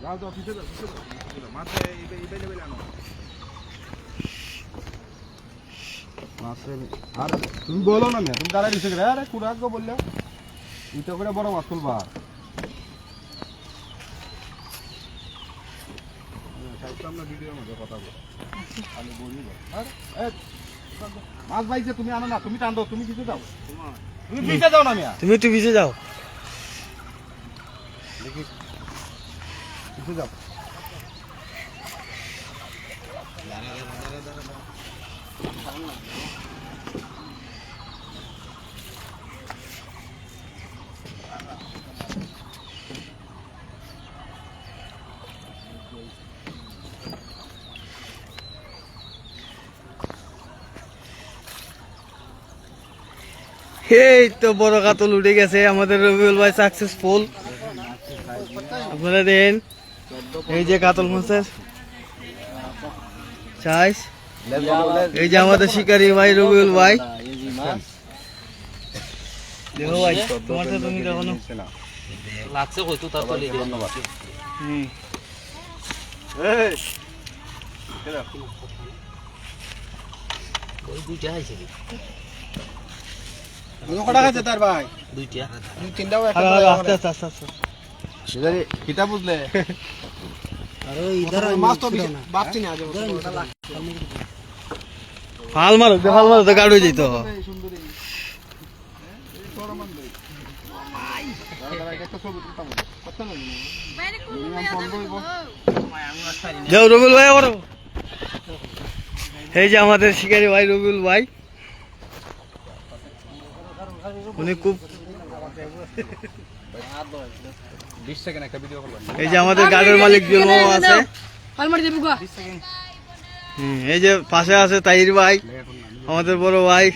যাও যাও পিছে যাও মাথায় এই লেভেল আনো মাছে আর তুমি বলো না তুমি দাঁড়াই দিছো রে আরে কুড়াক গো বললে এটা করে বড় মাছ তুলবা আমরা ভিডিওর মধ্যে কথা বল আমি বলি আর মাছ ভাইছে তুমি আনো না তুমি টান দাও তুমি কিছু যাও তুমি পিছে যাও না মিয়া তুমি একটু পিছে যাও দেখি পিছে যাও এই তো বড় কাতল উঠে গেছে আমাদের রবিউল ভাই সাকসেসফুল আপনারা দেন এই যে কাতল মাছের সাইজ এই যে আমাদের শিকারী ভাই রবিউল ভাই দেখো ভাই তোমার তো তুমি দেখো না লাগছে কইতো তাতলি ধন্যবাদ এই ওই দুইটা আইছে কটা খাইছে তার ভাই দুইটা দুই তিনটাও আস্তে আস্তে আস্তে আস্তে এদারে কিটা বুঝলে আর ওই ইধার মাছ তো বাপছি না আজ ফাল মারো তো গাড় হয়ে যেত সুন্দরী এই বড় মান দেই একটা ছবি তুলতাম কত না বাইরে কোন মেয়ে যাও রবিউল ভাই আবার এই যে আমাদের শিকারী ভাই রবিউল ভাই উনি খুব 20 সেকেন্ড একটা ভিডিও করব এই যে আমাদের গাড়ির মালিক জুলমা আছে হাল মারি দেবো গা এই যে পাশে আছে তাহির ভাই আমাদের বড় ভাই